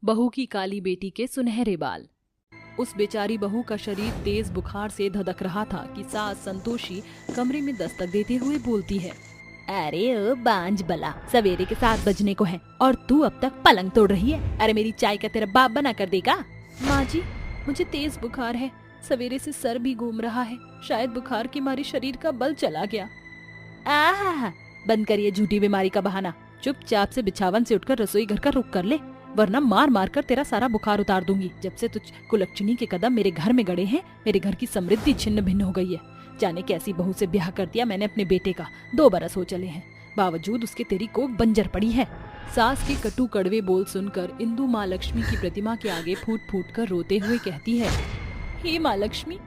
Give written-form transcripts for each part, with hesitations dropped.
बहू की काली बेटी के सुनहरे बाल। उस बेचारी बहू का शरीर तेज बुखार से धधक रहा था कि सास संतोषी कमरे में दस्तक देते हुए बोलती है, अरे ओ बांझ बला, सवेरे के 7 बजने को है और तू अब तक पलंग तोड़ रही है। अरे मेरी चाय का तेरा बाप बना कर देगा। माँ जी, मुझे तेज बुखार है, सवेरे से सर भी घूम रहा है, शायद बुखार के मारे शरीर का बल चला गया। आहा, बंद करिए झूठी बीमारी का बहाना। चुपचाप से बिछावन से उठकर रसोई घर का रुख कर ले, वरना मार मार कर तेरा सारा बुखार उतार दूंगी। जब से तुझ कुलक्षणी के कदम मेरे घर में गड़े हैं, मेरे घर की समृद्धि छिन्न भिन्न हो गई है। जाने कैसी बहू से ब्याह कर दिया मैंने अपने बेटे का, 2 बरस हो चले हैं, बावजूद उसके तेरी कोख बंजर पड़ी है। सास के कटु कड़वे बोल सुनकर इंदु माँ लक्ष्मी की प्रतिमा के आगे फूट फूट कर रोते हुए कहती है, हे माँ लक्ष्मी,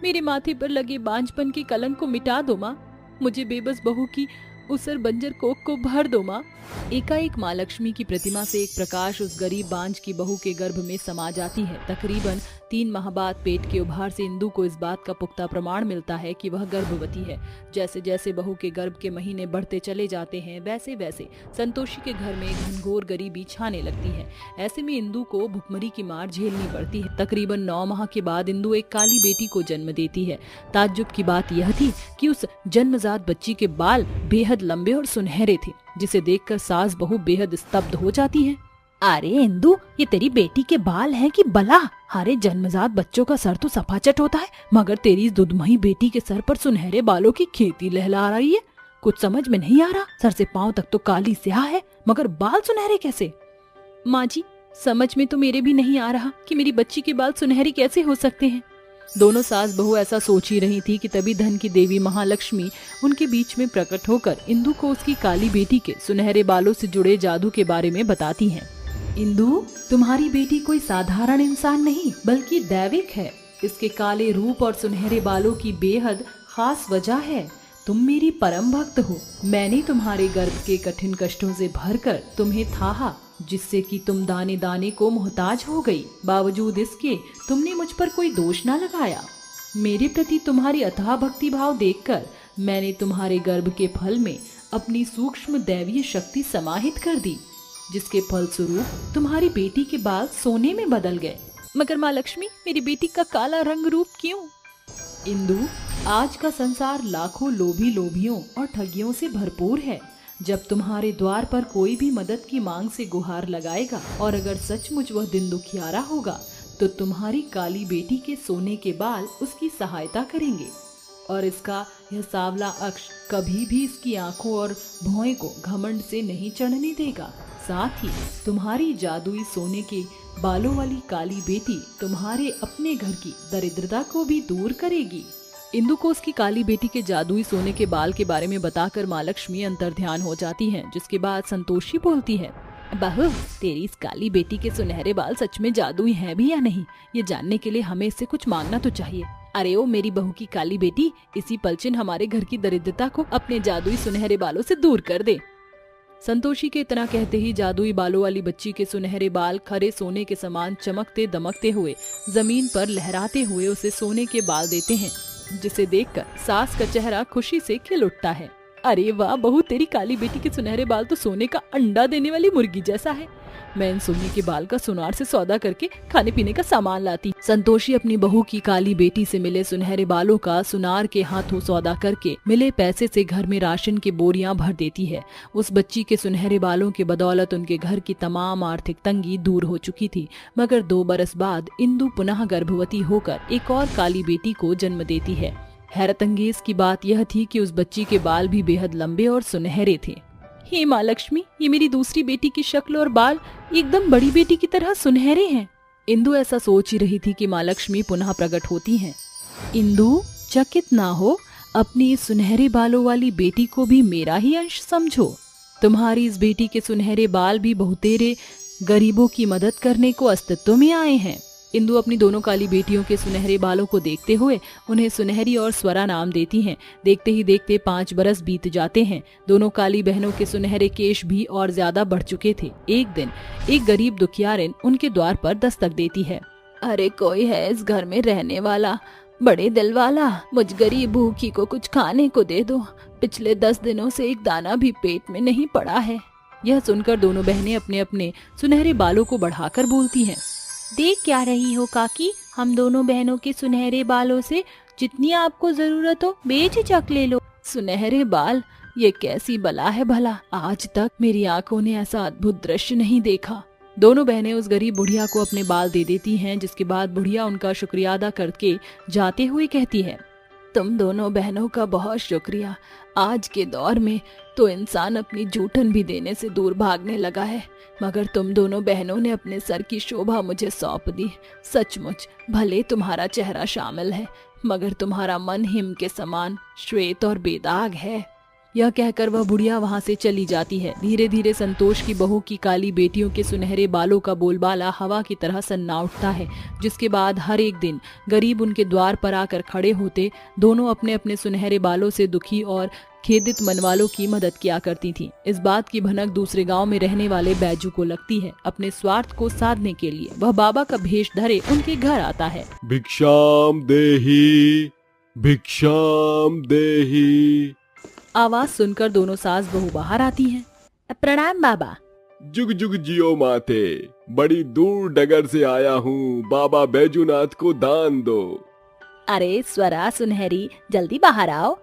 मेरे माथे पर लगे बांझपन के कलंक को मिटा दो माँ, मुझे बेबस बहू की उसर बंजर कोख को भर दो माँ। एकाएक माँ लक्ष्मी की प्रतिमा से एक प्रकाश उस गरीब बांझ की बहू के गर्भ में समा जाती है। तकरीबन 3 माह बाद पेट के उभार से इंदु को इस बात का पुख्ता प्रमाण मिलता है कि वह गर्भवती है। जैसे जैसे बहू के गर्भ के महीने बढ़ते चले जाते हैं, वैसे वैसे संतोषी के घर में घनघोर गरीबी छाने लगती है। ऐसे में इंदु को भुखमरी की मार झेलनी पड़ती है। तकरीबन 9 माह के बाद इंदु एक काली बेटी को जन्म देती है। ताज्जुब की बात यह थी कि उस जन्मजात बच्ची के बाल बेहद लंबे और सुनहरे थे, जिसे देखकर सास बहू बेहद स्तब्ध हो जाती है। अरे इंदु, ये तेरी बेटी के बाल हैं कि बला? हरे जन्मजात बच्चों का सर तो सफाचट होता है, मगर तेरी इस दुधमही बेटी के सर पर सुनहरे बालों की खेती लहला रही है। कुछ समझ में नहीं आ रहा, सर से पांव तक तो काली स्याह है, मगर बाल सुनहरे कैसे? माँ जी, समझ में तो मेरे भी नहीं आ रहा कि मेरी बच्ची के बाल सुनहरे कैसे हो सकते हैं। दोनों सास बहू ऐसा सोच ही रही थी कि तभी धन की देवी महालक्ष्मी उनके बीच में प्रकट होकर इंदु को उसकी काली बेटी के सुनहरे बालों से जुड़े जादू के बारे में बताती हैं। इंदु, तुम्हारी बेटी कोई साधारण इंसान नहीं बल्कि दैविक है। इसके काले रूप और सुनहरे बालों की बेहद खास वजह है। तुम मेरी परम भक्त हो। मैंने तुम्हारे गर्भ के कठिन कष्टों से भरकर तुम्हें थाहा, जिससे कि तुम दाने दाने को मोहताज हो गई। बावजूद इसके तुमने मुझ पर कोई दोष ना लगाया। मेरे प्रति तुम्हारी अथाह भक्ति भाव देखकर मैंने तुम्हारे गर्भ के फल में अपनी सूक्ष्म दैवीय शक्ति समाहित कर दी, जिसके फलस्वरूप तुम्हारी बेटी के बाल सोने में बदल गए। मगर माँ लक्ष्मी, मेरी बेटी का काला रंग रूप क्यों? इंदु, आज का संसार लाखों लोभी लोभियों और ठगियों से भरपूर है। जब तुम्हारे द्वार पर कोई भी मदद की मांग से गुहार लगाएगा और अगर सचमुच वह दिन दुखियारा होगा, तो तुम्हारी काली बेटी के सोने के बाल उसकी सहायता करेंगे और इसका यह सांवला अक्ष कभी भी इसकी आंखों और भौएं को घमंड से नहीं चढ़ने देगा। साथ ही तुम्हारी जादुई सोने के बालों वाली काली बेटी तुम्हारे अपने घर की दरिद्रता को भी दूर करेगी। इंदु को उसकी काली बेटी के जादुई सोने के बाल के बारे में बताकर माँ लक्ष्मी अंतर्ध्यान हो जाती हैं, जिसके बाद संतोषी बोलती है, बहू, तेरी इस काली बेटी के सुनहरे बाल सच में जादुई हैं भी या नहीं, ये जानने के लिए हमें इससे कुछ मांगना तो चाहिए। अरे ओ मेरी बहू की काली बेटी, इसी पलछिन हमारे घर की दरिद्रता को अपने जादुई सुनहरे बालों से दूर कर दे। संतोषी के इतना कहते ही जादुई बालों वाली बच्ची के सुनहरे बाल खरे सोने के समान चमकते दमकते हुए जमीन पर लहराते हुए उसे सोने के बाल देते हैं, जिसे देखकर सास का चेहरा खुशी से खिल उठता है। अरे वाह बहू, तेरी काली बेटी के सुनहरे बाल तो सोने का अंडा देने वाली मुर्गी जैसा है। मैं इन सोने के बाल का सुनार से सौदा करके खाने पीने का सामान लाती। संतोषी अपनी बहू की काली बेटी से मिले सुनहरे बालों का सुनार के हाथों सौदा करके मिले पैसे से घर में राशन की बोरियां भर देती है। उस बच्ची के सुनहरे बालों के बदौलत उनके घर की तमाम आर्थिक तंगी दूर हो चुकी थी। मगर 2 बरस बाद इंदु पुनः गर्भवती होकर एक और काली बेटी को जन्म देती है। हैरतअंगेज की बात यह थी कि उस बच्ची के बाल भी बेहद लंबे और सुनहरे थे। हे माँ लक्ष्मी, ये मेरी दूसरी बेटी की शक्ल और बाल एकदम बड़ी बेटी की तरह सुनहरे हैं। इंदु ऐसा सोच ही रही थी कि माँ लक्ष्मी पुनः प्रकट होती हैं। इंदु, चकित ना हो, अपनी इस सुनहरे बालों वाली बेटी को भी मेरा ही अंश समझो। तुम्हारी इस बेटी के सुनहरे बाल भी बहुतेरे गरीबों की मदद करने को अस्तित्व में आए हैं। इंदु अपनी दोनों काली बेटियों के सुनहरे बालों को देखते हुए उन्हें सुनहरी और स्वरा नाम देती हैं। देखते ही देखते 5 बरस बीत जाते हैं। दोनों काली बहनों के सुनहरे केश भी और ज्यादा बढ़ चुके थे। एक दिन एक गरीब दुखियारिन उनके द्वार पर दस्तक देती है। अरे कोई है इस घर में रहने वाला? बड़े दिल वाला, मुझ गरीब भूखी को कुछ खाने को दे दो। पिछले 10 दिनों से एक दाना भी पेट में नहीं पड़ा है। यह सुनकर दोनों बहनें अपने अपने सुनहरे बालों को बढ़ाकर बोलती हैं। देख क्या रही हो काकी, हम दोनों बहनों के सुनहरे बालों से जितनी आपको जरूरत हो बेझिझक ले लो। सुनहरे बाल, ये कैसी बला है भला, आज तक मेरी आंखों ने ऐसा अद्भुत दृश्य नहीं देखा। दोनों बहनें उस गरीब बुढ़िया को अपने बाल दे देती हैं, जिसके बाद बुढ़िया उनका शुक्रिया अदा करके जाते हुए कहती है, तुम दोनों बहनों का बहुत शुक्रिया। आज के दौर में तो इंसान अपनी जूठन भी देने से दूर भागने लगा है, मगर तुम दोनों बहनों ने अपने सर की शोभा मुझे सौंप दी। सचमुच भले तुम्हारा चेहरा शामिल है, मगर तुम्हारा मन हिम के समान श्वेत और बेदाग है। यह कहकर वह बुढ़िया वहां से चली जाती है। धीरे धीरे संतोष की बहू की काली बेटियों के सुनहरे बालों का बोलबाला हवा की तरह सन्ना उठता है, जिसके बाद हर एक दिन गरीब उनके द्वार पर आकर खड़े होते। दोनों अपने अपने सुनहरे बालों से दुखी और खेदित मन वालों की मदद किया करती थीं। इस बात की भनक दूसरे गांव में रहने वाले बैजू को लगती है। अपने स्वार्थ को साधने के लिए वह बाबा का भेष धरे उनके घर आता है। भिक्षाम देही, भिक्षाम देही। आवाज सुनकर दोनों सास बहू बाहर आती हैं। प्रणाम बाबा। जुग जुग जियो माते, बड़ी दूर डगर से आया हूँ, बाबा बैजूनाथ को दान दो। अरे स्वरा सुनहरी, जल्दी बाहर आओ।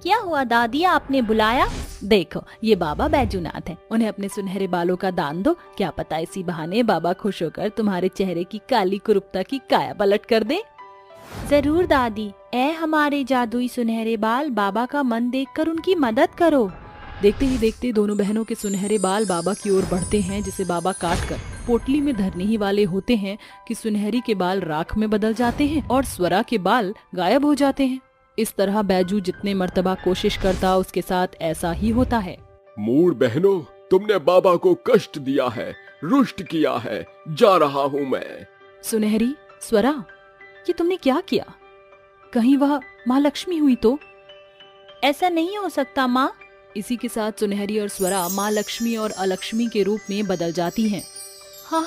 क्या हुआ दादी, आपने बुलाया? देखो ये बाबा बैजूनाथ हैं, उन्हें अपने सुनहरे बालों का दान दो। क्या पता इसी बहाने बाबा खुश होकर तुम्हारे चेहरे की काली कुरूपता की काया पलट कर दे। जरूर दादी, ऐ हमारे जादुई सुनहरे बाल, बाबा का मन देखकर उनकी मदद करो। देखते ही देखते दोनों बहनों के सुनहरे बाल बाबा की ओर बढ़ते हैं, जिसे बाबा काटकर पोटली में धरने ही वाले होते हैं कि सुनहरी के बाल राख में बदल जाते हैं और स्वरा के बाल गायब हो जाते हैं। इस तरह बैजू जितने मर्तबा कोशिश करता उसके साथ ऐसा ही होता है। मूढ़ बहनों, तुमने बाबा को कष्ट दिया है, रुष्ट किया है, जा रहा हूँ मैं। सुनहरी, स्वरा, ये तुमने क्या किया? कहीं वह माँ लक्ष्मी हुई तो? ऐसा नहीं हो सकता माँ। इसी के साथ सुनहरी और स्वरा माँ लक्ष्मी और अलक्ष्मी के रूप में बदल जाती हैं। हाँ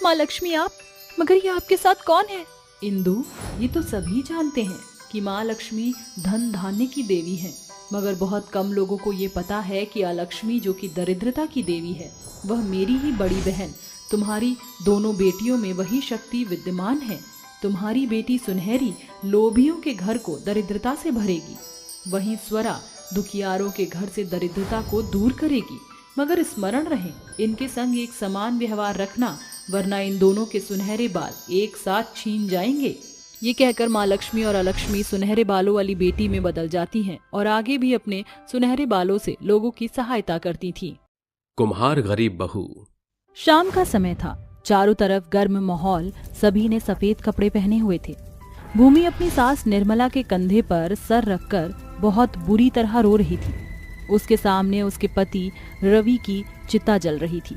माँ लक्ष्मी आप, मगर ये आपके साथ कौन है? इंदु, ये तो सभी जानते हैं कि माँ लक्ष्मी धन धान्य की देवी है, मगर बहुत कम लोगों को ये पता है कि अलक्ष्मी जो कि दरिद्रता की देवी है, वह मेरी ही बड़ी बहन तुम्हारी दोनों बेटियों में वही शक्ति विद्यमान है। तुम्हारी बेटी सुनहरी लोभियों के घर को दरिद्रता से भरेगी, वहीं स्वरा दुखियारों के घर से दरिद्रता को दूर करेगी। मगर स्मरण रहे, इनके संग एक समान व्यवहार रखना, वरना इन दोनों के सुनहरे बाल एक साथ छीन जाएंगे। ये कहकर माँ लक्ष्मी और अलक्ष्मी सुनहरे बालों वाली बेटी में बदल जाती हैं और आगे भी अपने सुनहरे बालों से लोगों की सहायता करती थी। कुम्हार गरीब बहू। शाम का समय था, चारों तरफ गर्म माहौल, सभी ने सफेद कपड़े पहने हुए थे। भूमि अपनी सास निर्मला के कंधे पर सर रखकर बहुत बुरी तरह रो रही थी। उसके सामने उसके पति रवि की चिता जल रही थी।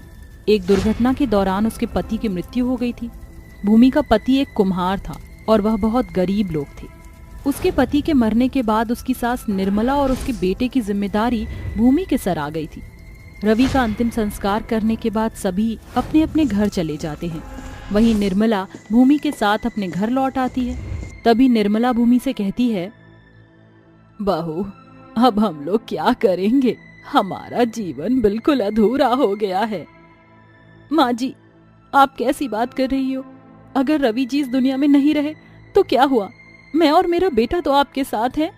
एक दुर्घटना के दौरान उसके पति की मृत्यु हो गई थी। भूमि का पति एक कुम्हार था और वह बहुत गरीब लोग थे। उसके पति के मरने के बाद उसकी सास निर्मला और उसके बेटे की जिम्मेदारी भूमि के सर आ गई थी। रवि का अंतिम संस्कार करने के बाद सभी अपने अपने घर चले जाते हैं। वहीं निर्मला भूमि के साथ अपने घर लौट आती है। तभी निर्मला भूमि से कहती है, बहू, अब हम लोग क्या करेंगे? हमारा जीवन बिल्कुल अधूरा हो गया है। माँ जी, आप कैसी बात कर रही हो? अगर रवि जी इस दुनिया में नहीं रहे तो क्या हुआ? मैं और मेरा बेटा तो आपके साथ हैं।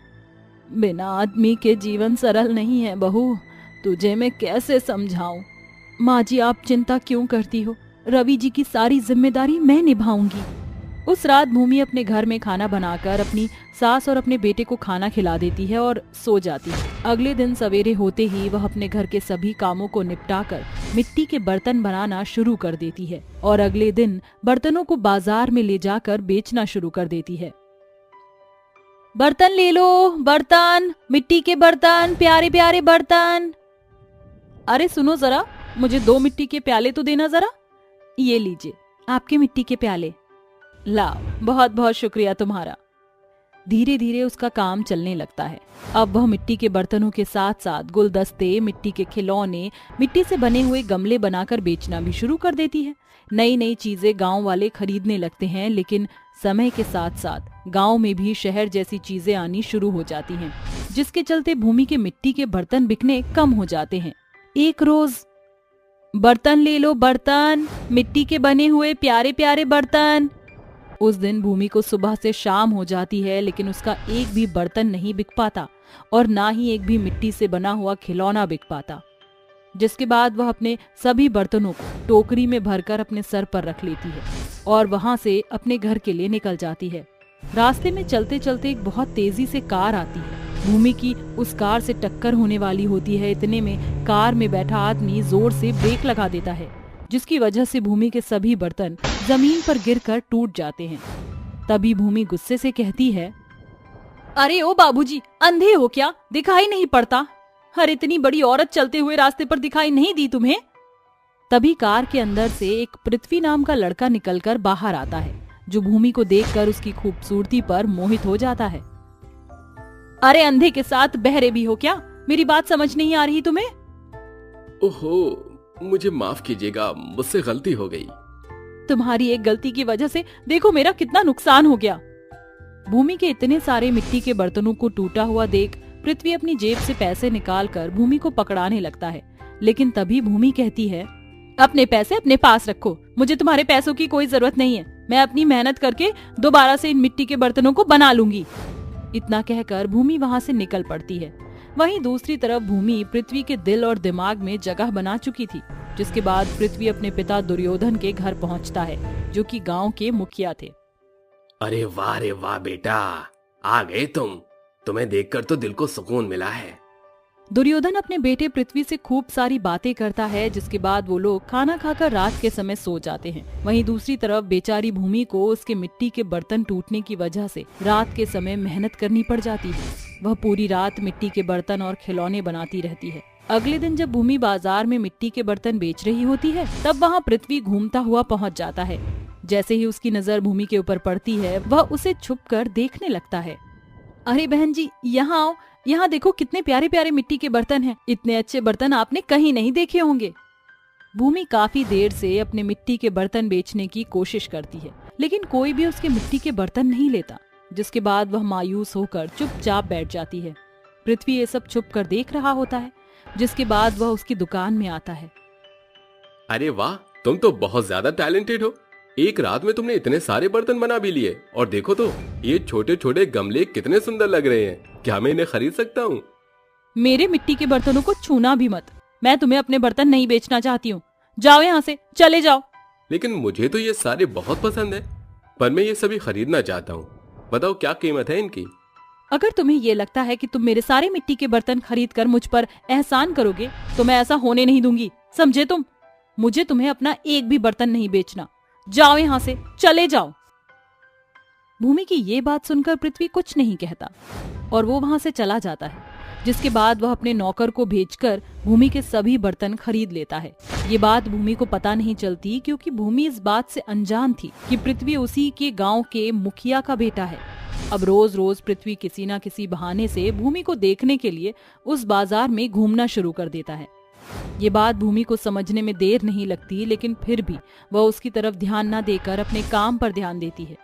बिना आदमी के जीवन सरल नहीं है बहू, तुझे मैं कैसे समझाऊं? माँ जी, आप चिंता क्यों करती हो? रवि जी की सारी जिम्मेदारी मैं निभाऊंगी। उस रात भूमि अपने घर में खाना बनाकर अपनी सास और अपने बेटे को खाना खिला देती है और सो जाती है। अगले दिन सवेरे होते ही वह अपने घर के सभी कामों को निपटाकर मिट्टी के बर्तन बनाना शुरू कर देती है और अगले दिन बर्तनों को बाजार में ले जाकर बेचना शुरू कर देती है। बर्तन ले लो, बर्तन, मिट्टी के बर्तन, प्यारे प्यारे बर्तन। अरे सुनो जरा, मुझे 2 मिट्टी के प्याले तो देना जरा। ये लीजिए आपके मिट्टी के प्याले। लाओ, बहुत बहुत शुक्रिया तुम्हारा। धीरे धीरे उसका काम चलने लगता है। अब वह मिट्टी के बर्तनों के साथ साथ गुलदस्ते, मिट्टी के खिलौने, मिट्टी से बने हुए गमले बनाकर बेचना भी शुरू कर देती है। नई नई चीजें गांव वाले खरीदने लगते हैं, लेकिन समय के साथ साथ गांव में भी शहर जैसी चीजें आनी शुरू हो जाती हैं, जिसके चलते भूमि के मिट्टी के बर्तन बिकने कम हो जाते हैं। एक रोज बर्तन ले लो बर्तन, मिट्टी के बने हुए प्यारे प्यारे बर्तन। उस दिन भूमि को सुबह से शाम हो जाती है, लेकिन उसका एक भी बर्तन नहीं बिक पाता और ना ही एक भी मिट्टी से बना हुआ खिलौना बिक पाता। जिसके बाद वह अपने सभी बर्तनों को टोकरी में भरकर अपने सर पर रख लेती है और वहां से अपने घर के लिए निकल जाती है। रास्ते में चलते चलते एक बहुत तेजी से कार आती है। भूमि की उस कार से टक्कर होने वाली होती है। इतने में कार में बैठा आदमी जोर से ब्रेक लगा देता है, जिसकी वजह से भूमि के सभी बर्तन जमीन पर गिरकर टूट जाते हैं। तभी भूमि गुस्से से कहती है, अरे ओ बाबूजी, अंधे हो क्या? दिखाई नहीं पड़ता? हर इतनी बड़ी औरत चलते हुए रास्ते पर दिखाई नहीं दी तुम्हें? तभी कार के अंदर से एक पृथ्वी नाम का लड़का निकलकर बाहर आता है, जो भूमि को देखकर उसकी खूबसूरती पर मोहित हो जाता है। अरे अंधे के साथ बहरे भी हो क्या? मेरी बात समझ नहीं आ रही तुम्हें? ओहो, मुझे माफ कीजिएगा, मुझसे गलती हो गई। तुम्हारी एक गलती की वजह से देखो मेरा कितना नुकसान हो गया। भूमि के इतने सारे मिट्टी के बर्तनों को टूटा हुआ देख पृथ्वी अपनी जेब से पैसे निकालकर भूमि को पकड़ाने लगता है, लेकिन तभी भूमि कहती है, अपने पैसे अपने पास रखो, मुझे तुम्हारे पैसों की कोई जरूरत नहीं है। मैं अपनी मेहनत करके दोबारा से इन मिट्टी के बर्तनों को बना लूंगी। इतना कहकर भूमि वहां से निकल पड़ती है। वहीं दूसरी तरफ भूमि पृथ्वी के दिल और दिमाग में जगह बना चुकी थी। जिसके बाद पृथ्वी अपने पिता दुर्योधन के घर पहुंचता है, जो कि गांव के मुखिया थे। अरे वाह बेटा, आ गए तुम। तुम्हें देखकर तो दिल को सुकून मिला है। दुर्योधन अपने बेटे पृथ्वी से खूब सारी बातें करता है, जिसके बाद वो लोग खाना खाकर रात के समय सो जाते हैं। वहीं दूसरी तरफ बेचारी भूमि को उसके मिट्टी के बर्तन टूटने की वजह से रात के समय मेहनत करनी पड़ जाती है। वह पूरी रात मिट्टी के बर्तन और खिलौने बनाती रहती है। अगले दिन जब भूमि बाजार में मिट्टी के बर्तन बेच रही होती है, तब वहाँ पृथ्वी घूमता हुआ पहुँच जाता है। जैसे ही उसकी नजर भूमि के ऊपर पड़ती है, वह उसे छुपकर देखने लगता है। अरे बहन जी, यहाँ आओ, यहाँ देखो कितने प्यारे प्यारे मिट्टी के बर्तन हैं। इतने अच्छे बर्तन आपने कहीं नहीं देखे होंगे। भूमि काफी देर से अपने मिट्टी के बर्तन बेचने की कोशिश करती है, लेकिन कोई भी उसके मिट्टी के बर्तन नहीं लेता। जिसके बाद वह मायूस होकर चुपचाप बैठ जाती है। पृथ्वी ये सब छुप कर देख रहा होता है। जिसके बाद वह उसकी दुकान में आता है। अरे वाह, तुम तो बहुत ज्यादा टैलेंटेड हो। एक रात में तुमने इतने सारे बर्तन बना भी लिए। और देखो तो, ये छोटे छोटे गमले कितने सुंदर लग रहे हैं। क्या मैं इन्हें खरीद सकता हूँ? मेरे मिट्टी के बर्तनों को छूना भी मत। मैं तुम्हें अपने बर्तन नहीं बेचना चाहती हूँ। जाओ यहाँ से, चले जाओ। लेकिन मुझे तो ये सारे बहुत पसंद है, पर मैं ये सभी खरीदना चाहता हूँ। बताओ क्या कीमत है इनकी? अगर तुम्हें ये लगता है कि तुम मेरे सारे मिट्टी के बर्तन खरीद कर मुझ पर एहसान करोगे, तो मैं ऐसा होने नहीं दूंगी, समझे तुम? मुझे तुम्हें अपना एक भी बर्तन नहीं बेचना। जाओ यहाँ से, चले जाओ। भूमि की ये बात सुनकर पृथ्वी कुछ नहीं कहता और वो वहां से चला जाता है। जिसके बाद वह अपने नौकर को भेजकर भूमि के सभी बर्तन खरीद लेता है। ये बात भूमि को पता नहीं चलती, क्योंकि भूमि इस बात से अनजान थी कि पृथ्वी उसी के गांव के मुखिया का बेटा है। अब रोज रोज पृथ्वी किसी न किसी बहाने से भूमि को देखने के लिए उस बाजार में घूमना शुरू कर देता है। ये बात भूमि को समझने में देर नहीं लगती, लेकिन फिर भी वह उसकी तरफ ध्यान न देकर अपने काम पर ध्यान देती है।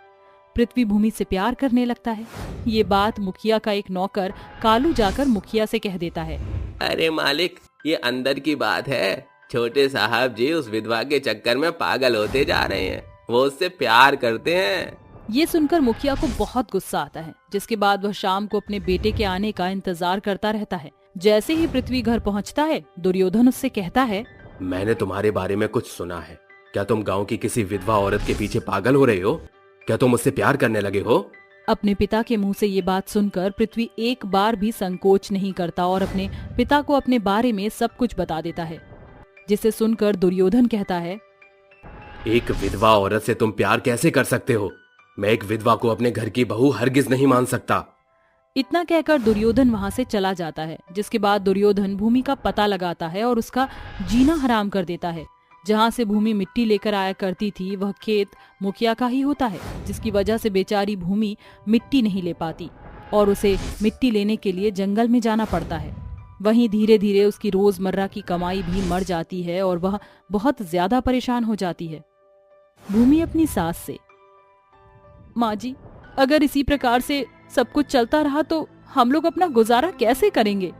पृथ्वी भूमि से प्यार करने लगता है। ये बात मुखिया का एक नौकर कालू जाकर मुखिया से कह देता है। अरे मालिक, ये अंदर की बात है। छोटे साहब जी उस विधवा के चक्कर में पागल होते जा रहे हैं। वो उससे प्यार करते हैं। ये सुनकर मुखिया को बहुत गुस्सा आता है। जिसके बाद वह शाम को अपने बेटे के आने का इंतजार करता रहता है। जैसे ही पृथ्वी घर पहुंचता है, दुर्योधन उससे कहता है, मैंने तुम्हारे बारे में कुछ सुना है। क्या तुम गांव की किसी विधवा औरत के पीछे पागल हो रहे हो? क्या तुम उससे प्यार करने लगे हो? अपने पिता के मुंह से ये बात सुनकर पृथ्वी एक बार भी संकोच नहीं करता और अपने पिता को अपने बारे में सब कुछ बता देता है। जिसे सुनकर दुर्योधन कहता है, एक विधवा औरत से तुम प्यार कैसे कर सकते हो? मैं एक विधवा को अपने घर की बहू हरगिज नहीं मान सकता। इतना कहकर दुर्योधन वहां से चला जाता है। जिसके बाद दुर्योधन भूमि का पता लगाता है और उसका जीना हराम कर देता है। जहां से भूमि मिट्टी लेकर आया करती थी, वह खेत मुखिया का ही होता है, जिसकी वजह से बेचारी भूमि मिट्टी नहीं ले पाती और उसे मिट्टी लेने के लिए जंगल में जाना पड़ता है। वहीं धीरे धीरे उसकी रोजमर्रा की कमाई भी मर जाती है और वह बहुत ज्यादा परेशान हो जाती है। भूमि अपनी सास से, माँ जी, अगर इसी प्रकार से सब कुछ चलता रहा तो हम लोग अपना गुजारा कैसे करेंगे?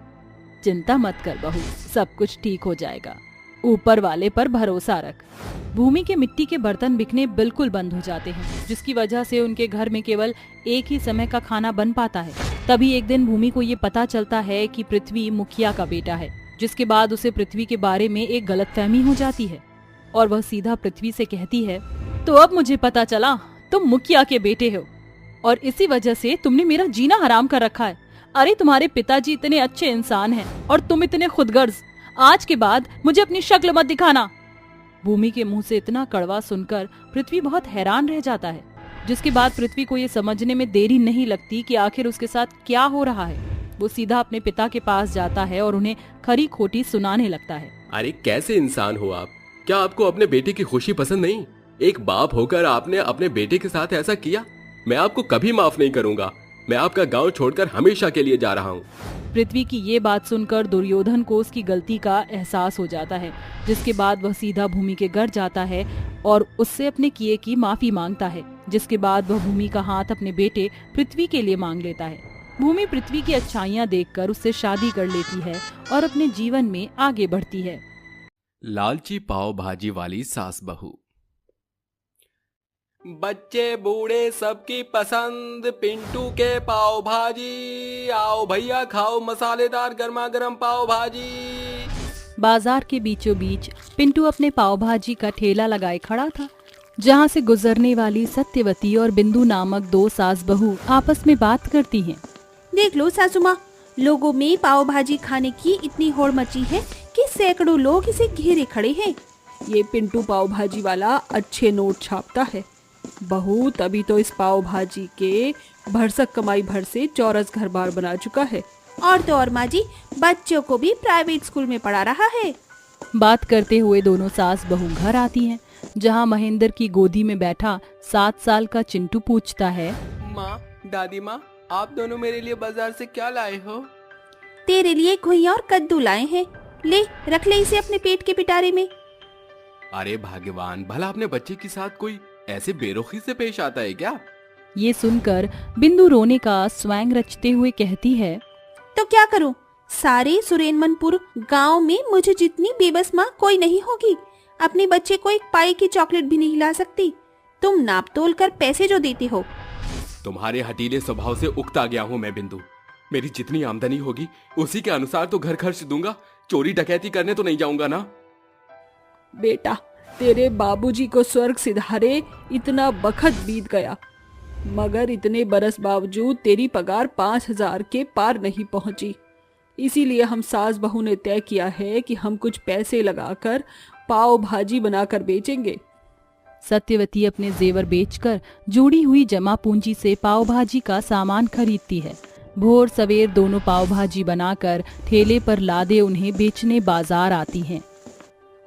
चिंता मत कर बहू, सब कुछ ठीक हो जाएगा। ऊपर वाले पर भरोसा रख। भूमि के मिट्टी के बर्तन बिकने बिल्कुल बंद हो जाते हैं, जिसकी वजह से उनके घर में केवल एक ही समय का खाना बन पाता है। तभी एक दिन भूमि को ये पता चलता है कि पृथ्वी मुखिया का बेटा है, जिसके बाद उसे पृथ्वी के बारे में एक गलतफहमी हो जाती है और वह सीधा पृथ्वी से कहती है, तो अब मुझे पता चला तुम मुखिया के बेटे हो और इसी वजह से तुमने मेरा जीना हराम कर रखा है। अरे तुम्हारे पिताजी इतने अच्छे इंसान हैं और तुम इतने खुदगर्ज। आज के बाद मुझे अपनी शक्ल मत दिखाना। भूमि के मुंह से इतना कड़वा सुनकर पृथ्वी बहुत हैरान रह जाता है, जिसके बाद पृथ्वी को ये समझने में देरी नहीं लगती कि आखिर उसके साथ क्या हो रहा है। वो सीधा अपने पिता के पास जाता है और उन्हें खरी खोटी सुनाने लगता है। अरे कैसे इंसान हो आप? क्या आपको अपने बेटे की खुशी पसंद नहीं? एक बाप होकर आपने अपने बेटे के साथ ऐसा किया? मैं आपको कभी माफ नहीं करूंगा। मैं आपका गांव छोड़कर हमेशा के लिए जा रहा हूँ। पृथ्वी की ये बात सुनकर दुर्योधन को उसकी गलती का एहसास हो जाता है, जिसके बाद वह सीधा भूमि के घर जाता है और उससे अपने किए की माफी मांगता है। जिसके बाद वह भूमि का हाथ अपने बेटे पृथ्वी के लिए मांग लेता है। भूमि पृथ्वी की अच्छाइयाँ देखकर उससे शादी कर लेती है और अपने जीवन में आगे बढ़ती है। लालची पाव भाजी वाली सास बहू। बच्चे बूढ़े सबकी पसंद पिंटू के पाव भाजी। आओ भैया खाओ मसालेदार गर्मा गर्म पाव भाजी। बाजार के बीचों बीच पिंटू अपने पाव भाजी का ठेला लगाए खड़ा था, जहाँ से गुजरने वाली सत्यवती और बिंदु नामक दो सास बहू आपस में बात करती हैं। देख लो सासू माँ, लोगों में पाव भाजी खाने की इतनी होड़ मची है कि सैकड़ों लोग इसे घेरे खड़े हैं। ये पिंटू पाव भाजी वाला अच्छे नोट छापता है। बहू तभी तो इस पाव भाजी के भरसक कमाई भर से चौरस घर बार बना चुका है। और तो और माँ जी, बच्चों को भी प्राइवेट स्कूल में पढ़ा रहा है। बात करते हुए दोनों सास बहू घर आती हैं, जहाँ महेंद्र की गोदी में बैठा 7 साल का चिंटू पूछता है, माँ, दादी माँ, आप दोनों मेरे लिए बाजार से क्या लाए हो? तेरे लिए घुइयां और कद्दू लाए हैं। ले रख ले इसे अपने पेट के पिटारे में। अरे भगवान, भला अपने बच्चे के साथ कोई ऐसे बेरुखी से पेश आता है क्या? ये सुनकर बिंदु रोने का स्वैंग रचते हुए कहती है, तो क्या करूं? सारे सुरेनमनपुर गांव में मुझे जितनी बेबस माँ कोई नहीं होगी। अपने बच्चे को एक पाई की चॉकलेट भी नहीं ला सकती। तुम नाप तोल कर पैसे जो देते हो। तुम्हारे हटीले स्वभाव से उकता गया हूँ मैं बिंदु। मेरी जितनी आमदनी होगी उसी के अनुसार तो घर खर्च दूंगा। चोरी डकैती करने तो नहीं जाऊंगा ना। बेटा, तेरे बाबूजी को स्वर्ग सिधारे इतना बखत बीत गया, मगर इतने बरस बावजूद तेरी पगार 5,000 के पार नहीं पहुंची। इसीलिए हम सास बहू ने तय किया है कि हम कुछ पैसे लगाकर पाव भाजी बनाकर बेचेंगे। सत्यवती अपने जेवर बेचकर जोड़ी हुई जमा पूंजी से पाव भाजी का सामान खरीदती है। भोर सवेर दोनों पाव भाजी बनाकर ठेले पर लादे उन्हें बेचने बाजार आती हैं।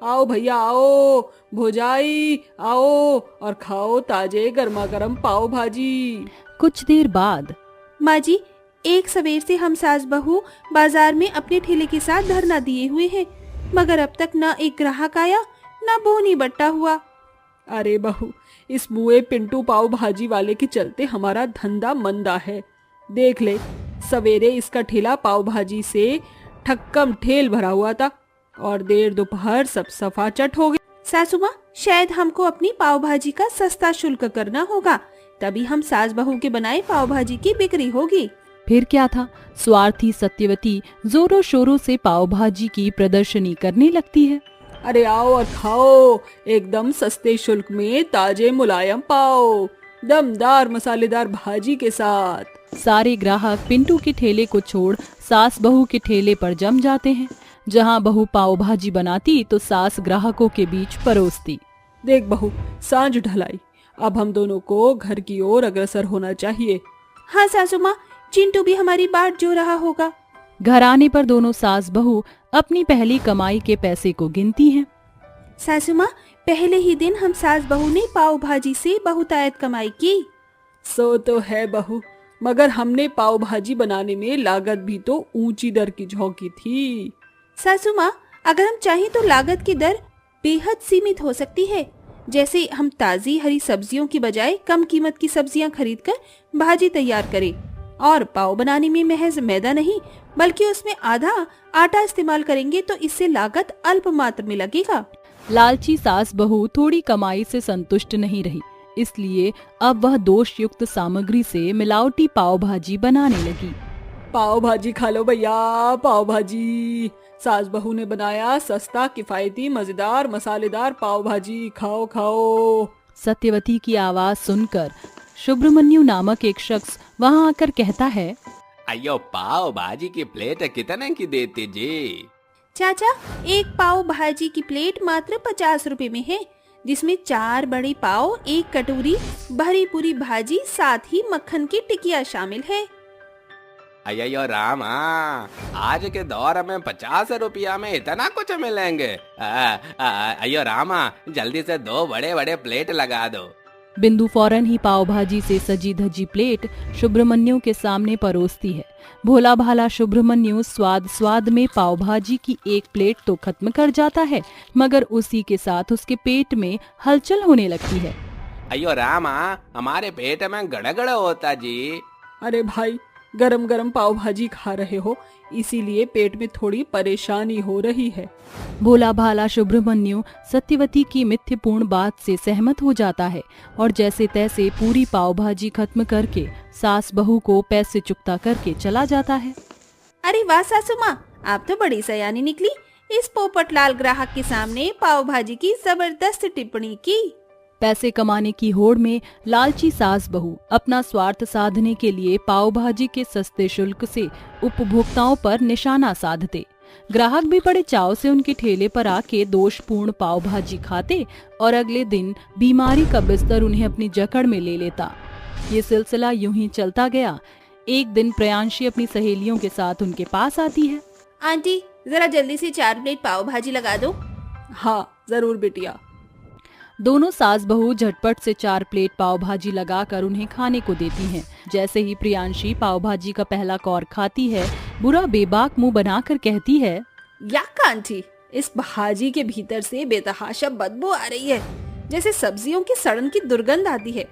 आओ भैया आओ, भोजाई आओ और खाओ ताजे गर्मा गर्म पाव भाजी। कुछ देर बाद, माँ जी, एक सवेर से हम सास बहू बाजार में अपने ठेले के साथ धरना दिए हुए हैं, मगर अब तक न एक ग्राहक आया न बोनी बट्टा हुआ। अरे बहू, इस मुए पिंटू पाव भाजी वाले के चलते हमारा धंधा मंदा है। देख ले, सवेरे इसका ठेला पाव भाजी से ठक्कम ठेल भरा हुआ था और देर दोपहर सब सफाचट हो गई। सासू माँ, शायद हमको अपनी पाव भाजी का सस्ता शुल्क करना होगा, तभी हम सास बहू के बनाए पाव भाजी की बिक्री होगी। फिर क्या था, स्वार्थी सत्यवती जोरों शोरों से पाव भाजी की प्रदर्शनी करने लगती है। अरे आओ और खाओ, एकदम सस्ते शुल्क में ताजे मुलायम पाव, दमदार मसालेदार भाजी के साथ। सारे ग्राहक पिंटू के ठेले को छोड़ सास बहू के ठेले पर जम जाते हैं। जहां बहू पाव भाजी बनाती तो सास ग्राहकों के बीच परोसती। देख बहू, सांझ ढलाई, अब हम दोनों को घर की ओर अग्रसर होना चाहिए। हाँ सासू माँ, चिंटू भी हमारी बाट जो रहा होगा। घर आने पर दोनों सास बहू अपनी पहली कमाई के पैसे को गिनती हैं। सासू माँ, पहले ही दिन हम सास बहू ने पाव भाजी से बहुतायत कमाई की। सो तो है बहू, मगर हमने पाव भाजी बनाने में लागत भी तो ऊंची दर की झोंकी थी। सासू माँ, अगर हम चाहें तो लागत की दर बेहद सीमित हो सकती है। जैसे हम ताजी हरी सब्जियों की बजाय कम कीमत की सब्जियां खरीदकर भाजी तैयार करें और पाव बनाने में महज मैदा नहीं बल्कि उसमें आधा आटा इस्तेमाल करेंगे तो इससे लागत अल्प मात्र में लगेगा। लालची सास बहू थोड़ी कमाई से संतुष्ट नहीं रही, इसलिए अब वह दोष युक्त सामग्री से मिलावटी पाव भाजी बनाने लगी। पाव भाजी खा लो भैया, पाव भाजी। सास बहू ने बनाया सस्ता, किफायती, मजेदार, मसालेदार पाव भाजी, खाओ खाओ। सत्यवती की आवाज सुनकर सुब्रमण्यु नामक एक शख्स वहां आकर कहता है, अयो पाव भाजी की प्लेट कितने की देते जी? चाचा, एक पाव भाजी की प्लेट मात्र 50 रुपए में है, जिसमें 4 बड़े पाव, 1 कटोरी भरी पूरी भाजी, साथ ही मक्खन की टिकिया शामिल है। अयो रामा, आज के दौर में 50 रुपया में इतना कुछ मिलेंगे? अयो रामा, जल्दी से 2 बड़े बड़े प्लेट लगा दो। बिंदु फौरन ही पाव भाजी से सजी धजी प्लेट सुब्रमण्यु के सामने परोसती है। भोला भाला सुब्रमण्यु स्वाद में पाव भाजी की एक प्लेट तो खत्म कर जाता है, मगर उसी के साथ उसके पेट में हलचल होने लगती है। अयो रामा, हमारे पेट में गड़गड़ होता जी। अरे भाई, गरम गरम पाव भाजी खा रहे हो, इसीलिए पेट में थोड़ी परेशानी हो रही है। भोला भाला सुब्रमण्यु सत्यवती की मिथ्यपूर्ण बात से सहमत हो जाता है और जैसे तैसे पूरी पाव भाजी खत्म करके सास बहू को पैसे चुकता करके चला जाता है। अरे वाह सासू माँ, आप तो बड़ी सयानी निकली। इस पोपटलाल ग्राहक के सामने पाव भाजी की जबरदस्त टिप्पणी की। पैसे कमाने की होड़ में लालची सास बहू अपना स्वार्थ साधने के लिए पाव भाजी के सस्ते शुल्क से उपभोक्ताओं पर निशाना साधते। ग्राहक भी बड़े चाव से उनके ठेले पर आके दोषपूर्ण पाव भाजी खाते और अगले दिन बीमारी का बिस्तर उन्हें अपनी जकड़ में ले लेता। ये सिलसिला यूं ही चलता गया। एक दिन प्रियांशी अपनी सहेलियों के साथ उनके पास आती है। आंटी, जरा जल्दी से 4 प्लेट पाव भाजी लगा दो। हाँ जरूर बिटिया। दोनों सास बहू झटपट से 4 प्लेट पाव भाजी लगाकर उन्हें खाने को देती हैं। जैसे ही प्रियांशी पाव भाजी का पहला कौर खाती है, बुरा बेबाक मुंह बनाकर कहती है, याक आंटी, इस भाजी के भीतर से बेतहाशा बदबू आ रही है, जैसे सब्जियों की सड़न की दुर्गंध आती है,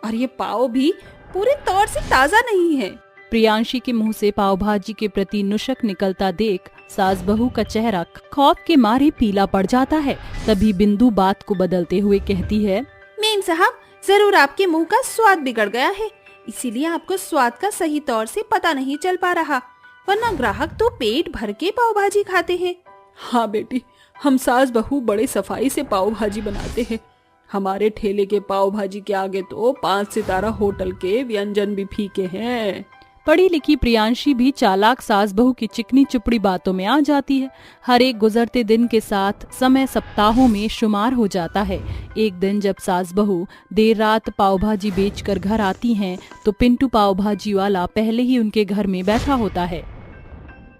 और ये पाव भी पूरे तौर से ताजा नहीं है। प्रियांशी के मुंह से पाव भाजी के प्रति नुशक निकलता देख सास बहू का चेहरा खौफ के मारे पीला पड़ जाता है। तभी बिंदु बात को बदलते हुए कहती है, मेम साहब, जरूर आपके मुंह का स्वाद बिगड़ गया है, इसीलिए आपको स्वाद का सही तौर से पता नहीं चल पा रहा, वरना ग्राहक तो पेट भर के पाव भाजी खाते हैं। हाँ बेटी, हम सास बहू बड़े सफाई से पाव भाजी बनाते हैं। हमारे ठेले के पाव भाजी के आगे तो 5 सितारा होटल के व्यंजन भी फीके हैं। पढ़ी लिखी प्रियांशी भी चालाक सास बहू की चिकनी चुपड़ी बातों में आ जाती है। हर एक गुजरते दिन के साथ समय सप्ताहों में शुमार हो जाता है। एक दिन जब सास बहू देर रात पाव भाजी बेचकर घर आती हैं, तो पिंटू पाव भाजी वाला पहले ही उनके घर में बैठा होता है।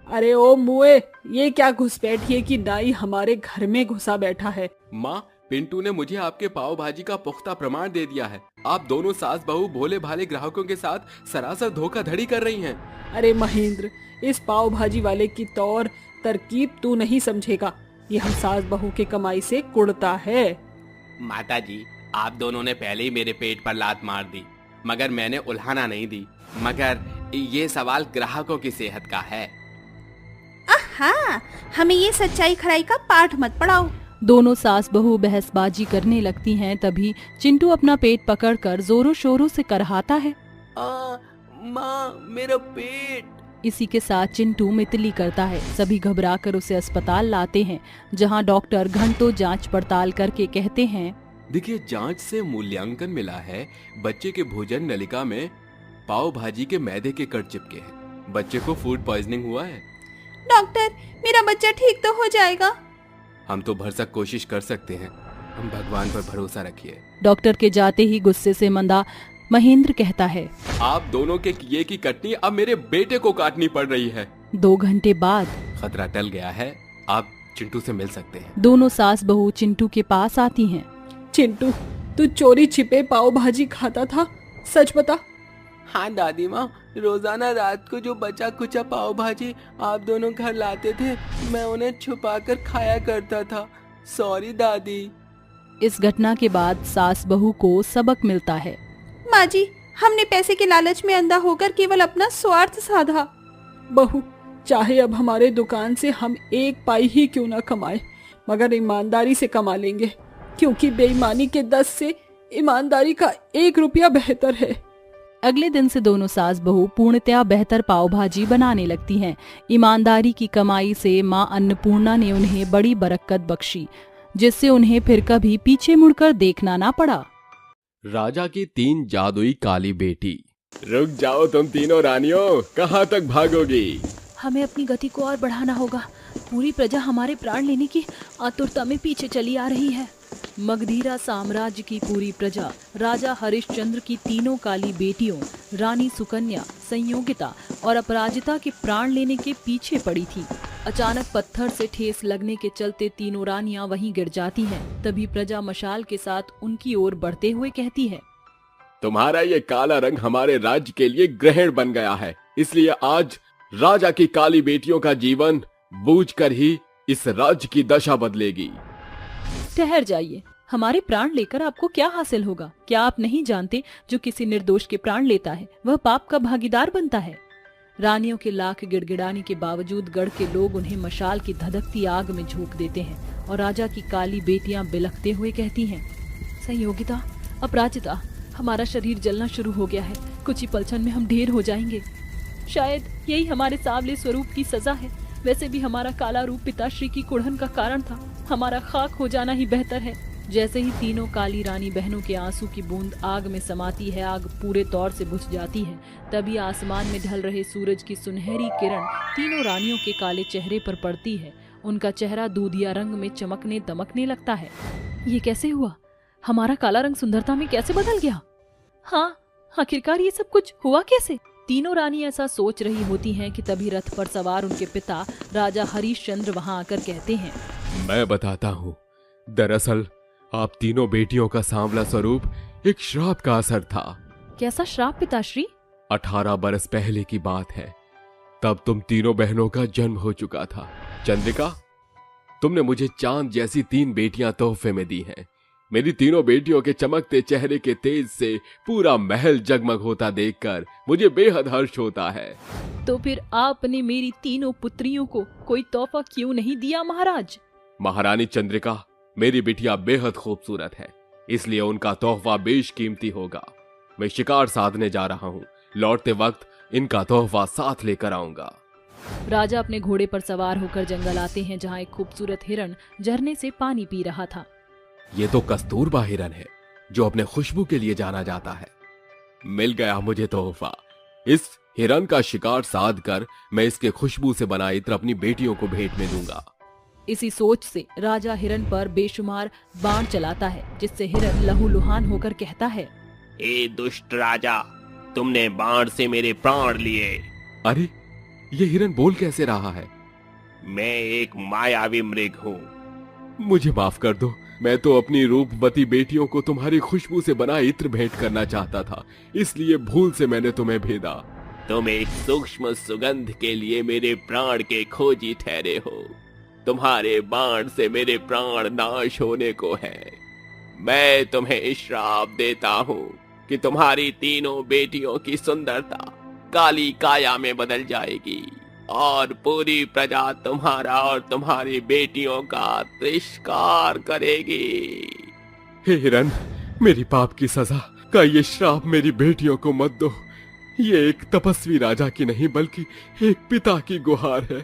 अरे ओ मुए, ये क्या घुसपैठिए की नाई हमारे घर में घुसा बैठा है। माँ, पिंटू ने मुझे आपके पाव भाजी का पुख्ता प्रमाण दे दिया है। आप दोनों सास बहू भोले भाले ग्राहकों के साथ सरासर धोखाधड़ी कर रही हैं। अरे महेंद्र, इस पाव भाजी वाले की तौर तरकीब तू नहीं समझेगा। ये हम सास बहू की कमाई से कुड़ता है। माता जी, आप दोनों ने पहले ही मेरे पेट पर लात मार दी, मगर मैंने उल्हाना नहीं दी। मगर ये सवाल ग्राहकों की सेहत का है। हाँ, हमें ये सच्चाई खराई का पाठ मत पढ़ाओ। दोनों सास बहू बहसबाजी करने लगती हैं। तभी चिंटू अपना पेट पकड़कर जोरों शोरों से करहाता है, माँ, मेरा पेट। इसी के साथ चिंटू मितली करता है। सभी घबराकर उसे अस्पताल लाते हैं, जहां डॉक्टर घंटों जांच पड़ताल करके कहते हैं, देखिए, जांच से मूल्यांकन मिला है, बच्चे के भोजन नलिका में पाव भाजी के मैदे के कण चिपके हैं। बच्चे को फूड पॉइजनिंग हुआ है। डॉक्टर, मेरा बच्चा ठीक तो हो जाएगा? हम तो भरसक कोशिश कर सकते हैं, हम भगवान पर भरोसा रखिए। डॉक्टर के जाते ही गुस्से से मंदा महेंद्र कहता है, आप दोनों के किए की कटनी अब मेरे बेटे को काटनी पड़ रही है। 2 घंटे बाद खतरा टल गया है, आप चिंटू से मिल सकते हैं। दोनों सास बहू चिंटू के पास आती हैं। चिंटू, तू चोरी छिपे पाव भाजी खाता था, सच बता। हाँ दादी माँ, रोजाना रात को जो बचा कुचा पाव भाजी आप दोनों घर लाते थे, मैं उन्हें छुपाकर खाया करता था। सॉरी दादी। इस घटना के बाद सास बहू को सबक मिलता है। माँ जी, हमने पैसे के लालच में अंधा होकर केवल अपना स्वार्थ साधा। बहू, चाहे अब हमारे दुकान से हम 1 पाई ही क्यों ना कमाए, मगर ईमानदारी से कमा लेंगे, क्योंकि बेईमानी के 10 से ईमानदारी का 1 रुपया बेहतर है। अगले दिन से दोनों सास बहू पूर्णतया बेहतर पाव भाजी बनाने लगती हैं। ईमानदारी की कमाई से माँ अन्नपूर्णा ने उन्हें बड़ी बरकत बख्शी, जिससे उन्हें फिर कभी पीछे मुड़कर देखना ना पड़ा। राजा की 3 जादुई काली बेटी। रुक जाओ तुम तीनों रानियों, कहाँ तक भागोगी? हमें अपनी गति को और बढ़ाना होगा। पूरी प्रजा हमारे प्राण लेने की आतुरता में पीछे चली आ रही है। मगधीरा साम्राज्य की पूरी प्रजा राजा हरिश्चंद्र की तीनों काली बेटियों रानी सुकन्या, संयोगिता और अपराजिता के प्राण लेने के पीछे पड़ी थी। अचानक पत्थर से ठेस लगने के चलते तीनों रानियां वहीं गिर जाती हैं। तभी प्रजा मशाल के साथ उनकी ओर बढ़ते हुए कहती है, तुम्हारा ये काला रंग हमारे राज्य के लिए ग्रहण बन गया है, इसलिए आज राजा की काली बेटियों का जीवन बूझकर ही इस राज्य की दशा बदलेगी। ठहर जाइए, हमारे प्राण लेकर आपको क्या हासिल होगा? क्या आप नहीं जानते जो किसी निर्दोष के प्राण लेता है वह पाप का भागीदार बनता है? रानियों के लाख गिड़गिड़ाने के बावजूद गढ़ के लोग उन्हें मशाल की धधकती आग में झोंक देते हैं और राजा की काली बेटियां बिलखते हुए कहती हैं, संयोगिता, अपराजिता, हमारा शरीर जलना शुरू हो गया है। कुछ ही पलछन में हम ढेर हो जाएंगे। शायद यही हमारे सांवले स्वरूप की सजा है। वैसे भी हमारा काला रूप पिताश्री की कुड़हन का कारण था। हमारा खाक हो जाना ही बेहतर है। जैसे ही तीनों काली रानी बहनों के आंसू की बूंद आग में समाती है, आग पूरे तौर से बुझ जाती है। तभी आसमान में ढल रहे सूरज की सुनहरी किरण तीनों रानियों के काले चेहरे पर पड़ती है। उनका चेहरा दूधिया रंग में चमकने दमकने लगता है। ये कैसे हुआ? हमारा काला रंग सुंदरता में कैसे बदल गया? हाँ, आखिरकार ये सब कुछ हुआ कैसे? तीनों रानी ऐसा सोच रही होती हैं कि तभी रथ पर सवार उनके पिता राजा हरिश्चंद्र वहां आकर कहते हैं, मैं बताता हूँ। दरअसल आप तीनों बेटियों का सांवला स्वरूप एक श्राप का असर था। कैसा श्राप पिताश्री? 18 बरस पहले की बात है। तब तुम तीनों बहनों का जन्म हो चुका था। चंद्रिका, तुमने मुझे चांद जैसी 3 बेटियां तोहफे में दी हैं। मेरी तीनों बेटियों के चमकते चेहरे के तेज से पूरा महल जगमग होता देखकर मुझे बेहद हर्ष होता है। तो फिर आपने मेरी तीनों पुत्रियों को कोई तोहफा क्यों नहीं दिया महाराज? महारानी चंद्रिका, मेरी बिटिया बेहद खूबसूरत है, इसलिए उनका तोहफा बेशकीमती होगा। मैं शिकार साधने जा रहा हूँ। लौटते वक्त इनका तोहफा साथ लेकर आऊंगा। राजा अपने घोड़े पर सवार होकर जंगल आते हैं, जहाँ एक खूबसूरत हिरण झरने से पानी पी रहा था। ये तो कस्तूरबा हिरन है, जो अपने खुशबू के लिए जाना जाता है। मिल गया मुझे तोहफा। इस हिरन का शिकार साध कर मैं इसके खुशबू से बना इत्र अपनी बेटियों को भेंट में दूंगा। इसी सोच से राजा हिरन पर बेशुमार बाण चलाता है, जिससे हिरन लहूलुहान होकर कहता है, ए दुष्ट राजा, तुमने बाण से मेरे प्राण लिए। अरे, ये हिरन बोल कैसे रहा है? मैं एक मायावी मृग हूँ। मुझे माफ कर दो। मैं तो अपनी रूपवती बेटियों को तुम्हारी खुशबू से बना इत्र भेंट करना चाहता था, इसलिए भूल से मैंने तुम्हें भेदा। तुम एक सूक्ष्म सुगंध के लिए मेरे प्राण के खोजी ठहरे हो। तुम्हारे बाण से मेरे प्राण नाश होने को है। मैं तुम्हें श्राप देता हूँ कि तुम्हारी तीनों बेटियों की सुंदरता काली काया में बदल जाएगी और पूरी प्रजा तुम्हारा और तुम्हारी बेटियों का तिरस्कार करेगी। हे हिरन, मेरी पाप की सजा का ये श्राप मेरी बेटियों को मत दो। ये एक तपस्वी राजा की नहीं बल्कि एक पिता की गुहार है।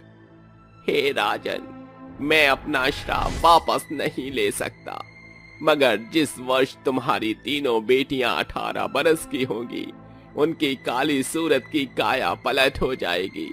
हे राजन, मैं अपना श्राप वापस नहीं ले सकता, मगर जिस वर्ष तुम्हारी तीनों बेटियां 18 बरस की होंगी, उनकी काली सूरत की काया पलट हो जाएगी।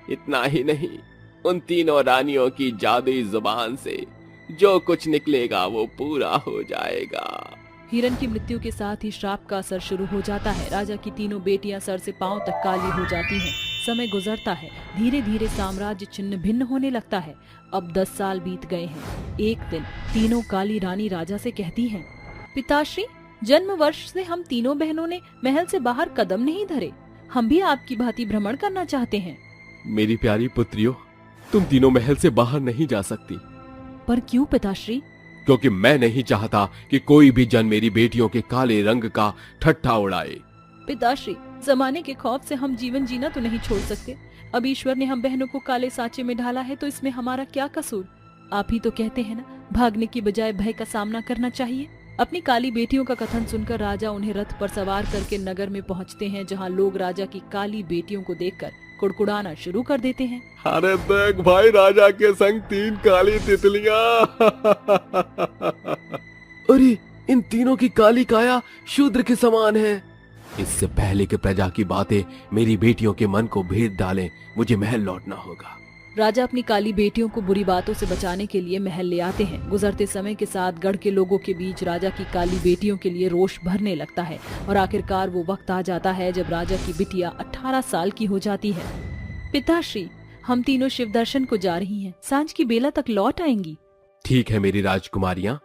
इतना ही नहीं, उन तीनों रानियों की जादुई जुबान से जो कुछ निकलेगा वो पूरा हो जाएगा। हिरन की मृत्यु के साथ ही श्राप का असर शुरू हो जाता है। राजा की तीनों बेटियां सर से पांव तक काली हो जाती हैं। समय गुजरता है, धीरे धीरे साम्राज्य छिन्न भिन्न होने लगता है। अब 10 साल बीत गए हैं। एक दिन तीनों काली रानी राजा से कहती हैं, पिताश्री, जन्म वर्ष से हम तीनों बहनों ने महल से बाहर कदम नहीं धरे। हम भी आपकी भांति भ्रमण करना चाहते हैं। मेरी प्यारी पुत्रियों, तुम तीनों महल से बाहर नहीं जा सकती। पर क्यों पिताश्री? क्योंकि मैं नहीं चाहता कि कोई भी जन मेरी बेटियों के काले रंग का ठट्ठा उड़ाए। पिताश्री, जमाने के खौफ से हम जीवन जीना तो नहीं छोड़ सकते। अब ईश्वर ने हम बहनों को काले सांचे में ढाला है तो इसमें हमारा क्या कसूर? आप ही तो कहते हैं ना, भागने की बजाय भय का सामना करना चाहिए। अपनी काली बेटियों का कथन सुनकर राजा उन्हें रथ पर सवार करके नगर में पहुंचते हैं, जहां लोग राजा की काली बेटियों को देखकर कुड़कुड़ाना शुरू कर देते हैं। अरे देख भाई, राजा के संग 3 काली तितलियां। अरे इन तीनों की काली काया शूद्र के समान है। इससे पहले कि प्रजा की बातें मेरी बेटियों के मन को भेद डालें, मुझे महल लौटना होगा। राजा अपनी काली बेटियों को बुरी बातों से बचाने के लिए महल ले आते हैं। गुजरते समय के साथ गढ़ के लोगों के बीच राजा की काली बेटियों के लिए रोष भरने लगता है और आखिरकार वो वक्त आ जाता है जब राजा की बिटिया 18 साल की हो जाती है। पिताश्री, हम तीनों शिव दर्शन को जा रही हैं, सांझ की बेला तक लौट आएंगी। ठीक है मेरी राजकुमारियां,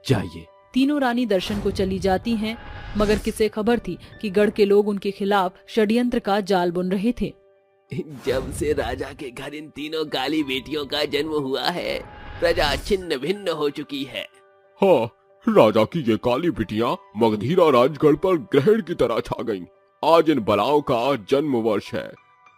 जाइए। तीनों रानी दर्शन को चली जाती हैं, मगर किसे खबर थी कि गढ़ के लोग उनके खिलाफ षड्यंत्र का जाल बुन रहे थे। जब से राजा के घर इन तीनों काली बेटियों का जन्म हुआ है, प्रजा छिन्न भिन्न हो चुकी है। हाँ, राजा की ये काली बिटियां मगधीरा राजगढ़ पर ग्रहण की तरह छा गईं। आज इन बलाओं का जन्म वर्ष है।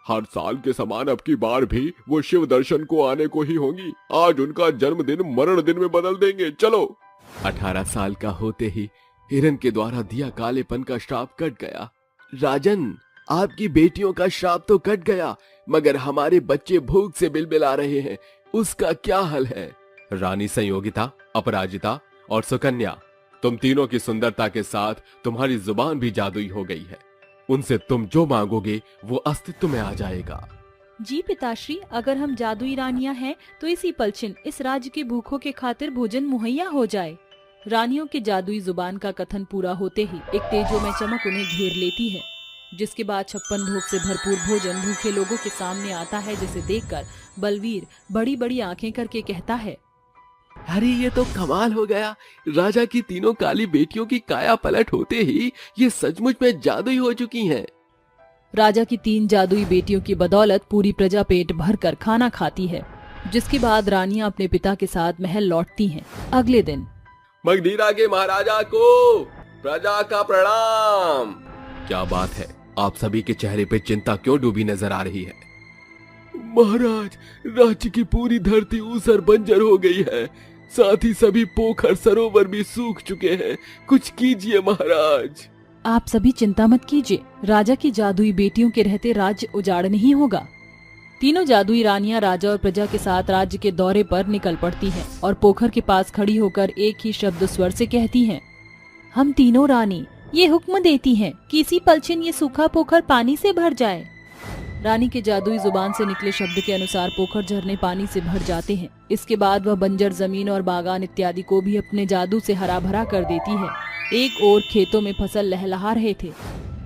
हर साल के समान अब की बार भी वो शिव दर्शन को आने को ही होंगी। आज उनका जन्मदिन मरण दिन में बदल देंगे। चलो। 18 साल का होते ही हिरन के द्वारा दिया कालेपन का श्राप कट गया। राजन, आपकी बेटियों का श्राप तो कट गया, मगर हमारे बच्चे भूख से बिलबिला रहे हैं, उसका क्या हल है? रानी संयोगिता, अपराजिता और सुकन्या, तुम तीनों की सुंदरता के साथ तुम्हारी जुबान भी जादुई हो गई है। उनसे तुम जो मांगोगे वो अस्तित्व में आ जाएगा। जी पिताश्री, अगर हम जादुई रानियां हैं तो इसी पलछिन इस राज्य के भूखों के खातिर भोजन मुहैया हो जाए। रानियों के जादुई जुबान का कथन पूरा होते ही एक तेजोमय चमक उन्हें घेर लेती है, जिसके बाद 56 भोग से भरपूर भोजन भूखे लोगों के सामने आता है, जिसे देखकर बलवीर बड़ी बड़ी आंखें करके कहता है, अरे ये तो कमाल हो गया। राजा की तीनों काली बेटियों की काया पलट होते ही ये सचमुच में जादुई हो चुकी हैं। राजा की 3 जादुई बेटियों की बदौलत पूरी प्रजा पेट भरकर खाना खाती है, जिसके बाद रानियां अपने पिता के साथ महल लौटती हैं। अगले दिन मगधीरा के महाराजा को प्रजा का प्रणाम। क्या बात है, आप सभी के चेहरे पे चिंता क्यों डूबी नजर आ रही है? महाराज, राज्य की पूरी धरती ऊसर बंजर हो गई है, साथ ही सभी पोखर सरोवर भी सूख चुके हैं। कुछ कीजिए महाराज। आप सभी चिंता मत कीजिए, राजा की जादुई बेटियों के रहते राज्य उजाड़ नहीं होगा। तीनों जादुई रानियां राजा और प्रजा के साथ राज्य के दौरे पर निकल पड़ती हैं और पोखर के पास खड़ी होकर एक ही शब्द स्वर से कहती हैं, हम तीनों रानी ये हुक्म देती हैं कि इसी पलछिन ये सूखा पोखर पानी से भर जाए। रानी के जादुई जुबान से निकले शब्द के अनुसार पोखर झरने पानी से भर जाते हैं। इसके बाद वह बंजर जमीन और बागान इत्यादि को भी अपने जादू से हरा भरा कर देती है। एक ओर खेतों में फसल लहलहा रहे थे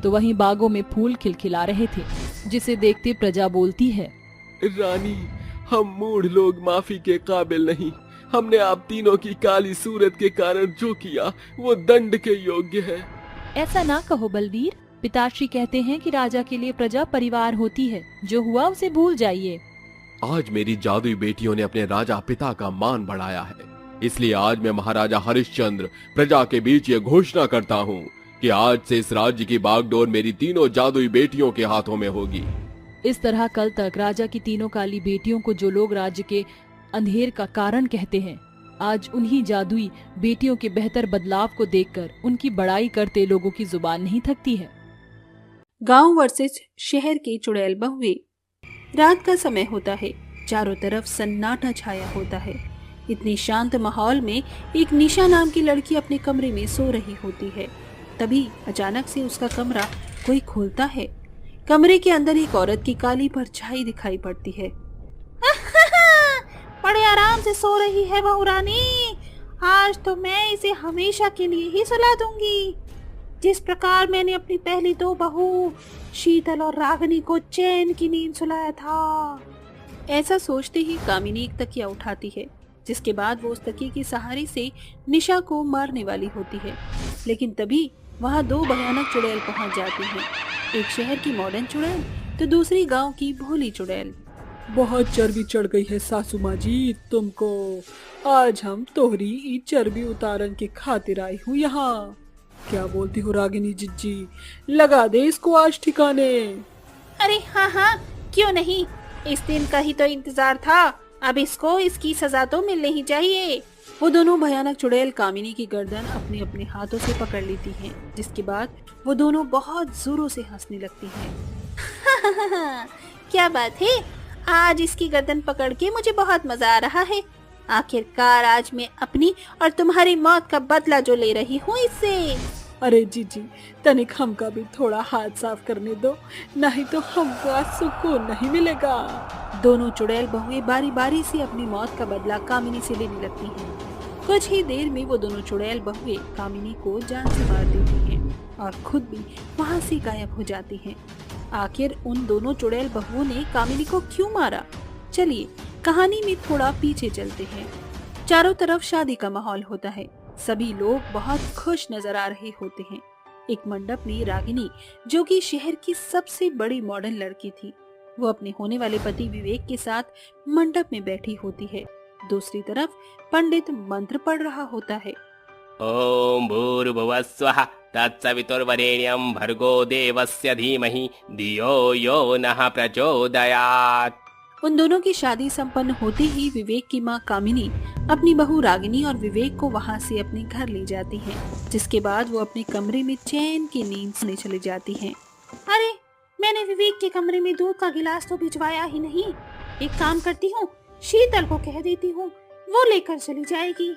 तो वहीं बागों में फूल खिलखिला रहे थे, जिसे देखते प्रजा बोलती है, रानी, हम मूढ़ लोग माफी के काबिल नहीं। हमने आप तीनों की काली सूरत के कारण जो किया वो दंड के योग्य है। ऐसा ना कहो बलवीर, पिताश्री कहते हैं कि राजा के लिए प्रजा परिवार होती है, जो हुआ उसे भूल जाइए। आज मेरी जादुई बेटियों ने अपने राजा पिता का मान बढ़ाया है, इसलिए आज मैं महाराजा हरिश्चंद्र प्रजा के बीच ये घोषणा करता हूँ कि आज से इस राज्य की बागडोर मेरी तीनों जादुई बेटियों के हाथों में होगी। इस तरह कल तक राजा की तीनों काली बेटियों को जो लोग राज्य के अंधेर का कारण कहते हैं, आज उन्हीं जादुई बेटियों के बेहतर बदलाव को देखकर उनकी बड़ाई करते लोगों की जुबान नहीं थकती है। गांव वर्सेस शहर की चुड़ैल बहुएं। रात का समय होता है, चारों तरफ सन्नाटा छाया होता है। इतनी शांत माहौल में एक निशा नाम की लड़की अपने कमरे में सो रही होती है। तभी अचानक से उसका कमरा कोई खोलता है। कमरे के अंदर एक औरत की काली परछाई दिखाई पड़ती है। बड़े आराम से सो रही है बहू रानी, आज तो मैं इसे हमेशा के लिए ही सुला दूंगी, जिस प्रकार मैंने अपनी पहली 2 बहू शीतल और रागिनी को चैन की नींद सुलाया था। ऐसा सोचते ही कामिनी एक तकिया उठाती है, जिसके बाद वो उस तकिए के सहारे से निशा को मारने वाली होती है। लेकिन तभी वहाँ 2 भयानक चुड़ैल पहुँच जाती हैं। एक शहर की मॉडर्न चुड़ैल तो दूसरी गांव की भोली चुड़ैल। बहुत चर्बी चढ़ गई है सासू माँ जी तुमको, आज हम तोहरी ई चर्बी उतारन के खातिर आई हूँ यहाँ। क्या बोलती हो रागिनी जिज्जी, लगा दे इसको आज ठिकाने। अरे हाँ हाँ, क्यों नहीं, इस दिन का ही तो इंतजार था। अब इसको इसकी सजा तो मिलनी ही चाहिए। वो दोनों भयानक चुड़ैल कामिनी की गर्दन अपने अपने हाथों से पकड़ लेती हैं, जिसके बाद वो दोनों बहुत जोरों से हंसने लगती हैं। क्या बात है, आज इसकी गर्दन पकड़ के मुझे बहुत मजा आ रहा है। आखिरकार आज मैं अपनी और तुम्हारी मौत का बदला जो ले रही हूँ इससे। अरे जीजी, तनिक हमका भी थोड़ा हाथ साफ करने दो, नहीं तो हमको आज सुकून नहीं मिलेगा। दोनों चुड़ैल बहुएं बारी बारी से अपनी मौत का बदला कामिनी से लेने लगती हैं। कुछ ही देर में वो दोनों चुड़ैल बहुएं कामिनी को जान से मार देती हैं और खुद भी वहाँ से गायब हो जाती हैं। आखिर उन दोनों चुड़ैल बहुओं ने कामिनी को क्यों मारा? चलिए कहानी में थोड़ा पीछे चलते हैं। चारों तरफ शादी का माहौल होता है, सभी लोग बहुत खुश नजर आ रहे होते हैं। एक मंडप में रागिनी, जो कि शहर की सबसे बड़ी मॉडर्न लड़की थी, वो अपने होने वाले पति विवेक के साथ मंडप में बैठी होती है। दूसरी तरफ पंडित मंत्र पढ़ रहा होता है। ओम भूर्भुवः स्वः तत्सवितुर्वरेण्यं भर्गो देवस्य धीमहि धियो यो नः प्रचोदयात्। उन दोनों की शादी संपन्न होते ही विवेक की माँ कामिनी अपनी बहू रागिनी और विवेक को वहाँ से अपने घर ले जाती है, जिसके बाद वो अपने कमरे में चैन की नींद सोने चली जाती हैं। अरे मैंने विवेक के कमरे में दूध का गिलास तो भिजवाया ही नहीं। एक काम करती हूँ, शीतल को कह देती हूँ, वो लेकर चली जाएगी।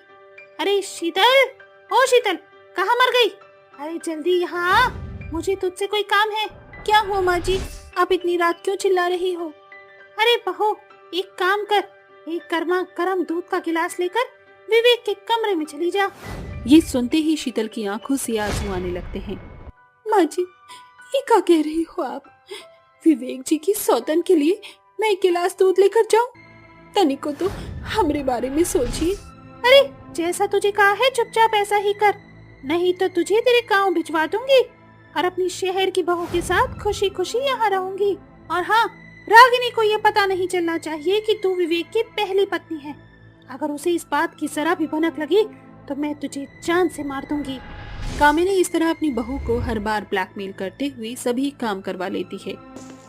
अरे शीतल, ओ शीतल, कहाँ मर गई? अरे जल्दी यहाँ आ, मुझे तुझसे कोई काम है। क्या हुआ माँ जी, आप इतनी रात क्यों चिल्ला रही हो? अरे बहू, एक काम कर, एक गर्मा गर्म दूध का गिलास लेकर विवेक के कमरे में चली जा। ये सुनते ही शीतल की आंखों से आंसू आने लगते हैं। माँ जी, ये क्या कह रही हो आप? विवेक जी की सौतन के लिए मैं एक गिलास दूध लेकर जाऊं? तनिक को तो हमरे बारे में सोचिए। अरे जैसा तुझे कहा है चुपचाप ऐसा ही कर, नहीं तो तुझे तेरे गांव भिजवा दूंगी और अपनी शहर की बहू के साथ खुशी खुशी यहाँ रहूंगी। और हाँ, रागिनी को ये पता नहीं चलना चाहिए कि तू विवेक की पहली पत्नी है। अगर उसे इस बात की जरा भी भनक लगी तो मैं तुझे जान से मार दूंगी। कामिनी इस तरह अपनी बहू को हर बार ब्लैकमेल करते हुए सभी काम करवा लेती है।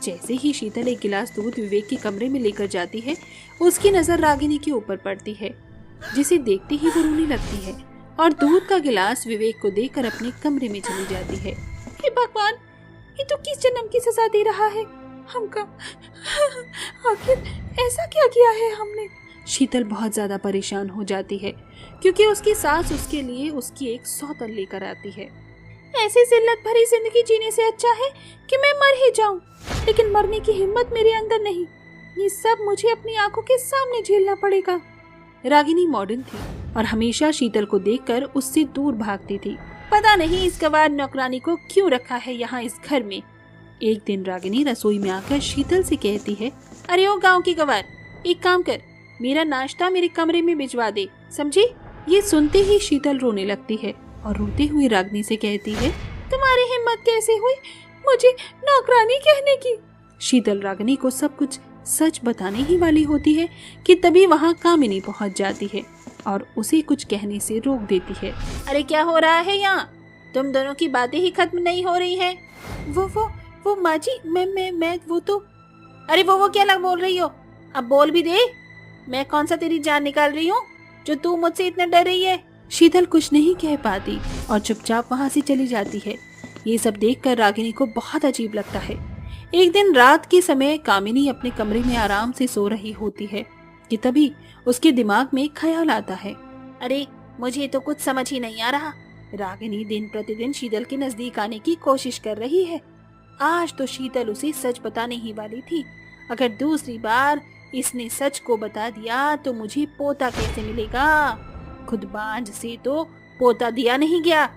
जैसे ही शीतल एक गिलास दूध विवेक के कमरे में लेकर जाती है, उसकी नजर रागिनी के ऊपर पड़ती है, जिसे देखते ही वो रोने लगती है और दूध का गिलास विवेक को देकर अपने कमरे में चली जाती है। हे भगवान, ये तो किस जन्म की सजा दे रहा है हमका? आखिर ऐसा क्या किया है हमने? शीतल बहुत ज्यादा परेशान हो जाती है क्योंकि उसकी सास उसके लिए उसकी एक सौतन लेकर आती है। ऐसी जिल्लत भरी जिंदगी जीने से अच्छा है कि मैं मर ही जाऊं, लेकिन मरने की हिम्मत मेरे अंदर नहीं। ये सब मुझे अपनी आंखों के सामने झेलना पड़ेगा। रागिनी मॉडर्न थी और हमेशा शीतल को देखकर उससे दूर भागती थी। पता नहीं इस गवार नौकरानी को क्यों रखा है यहाँ इस घर में। एक दिन रागिनी रसोई में आकर शीतल से कहती है, अरे ओ गांव की गवार, एक काम कर, मेरा नाश्ता मेरे कमरे में भिजवा दे, समझी? ये सुनते ही शीतल रोने लगती है और रोते हुए रागिनी से कहती है, तुम्हारी हिम्मत कैसे हुई मुझे नौकरानी कहने की? शीतल रागिनी को सब कुछ सच बताने ही वाली होती है कि तभी वहाँ कामिनी पहुँच जाती है और उसे कुछ कहने से रोक देती है। अरे क्या हो रहा है यहाँ? तुम दोनों की बातें ही खत्म नहीं हो रही है। वो माँ जी, मैं वो तो। अरे वो क्या लग बोल रही हो? अब बोल भी दे। मैं कौन सा तेरी जान निकाल रही हूँ जो तू मुझसे इतना डर रही है? शीतल कुछ नहीं कह पाती और चुपचाप वहाँ से चली जाती है। ये सब देखकर रागिनी को बहुत अजीब लगता है। एक दिन रात के समय कामिनी अपने कमरे में आराम से सो रही होती है कि तभी उसके दिमाग में ख्याल आता है, अरे मुझे तो कुछ समझ ही नहीं आ रहा। रागिनी दिन प्रतिदिन शीतल के नजदीक आने की कोशिश कर रही है। आज तो शीतल उसे सच बताने ही वाली थी। अगर दूसरी बार इसने सच को बता दिया तो मुझे पोता कैसे मिलेगा? खुद बांझ से तो पोता दिया नहीं गया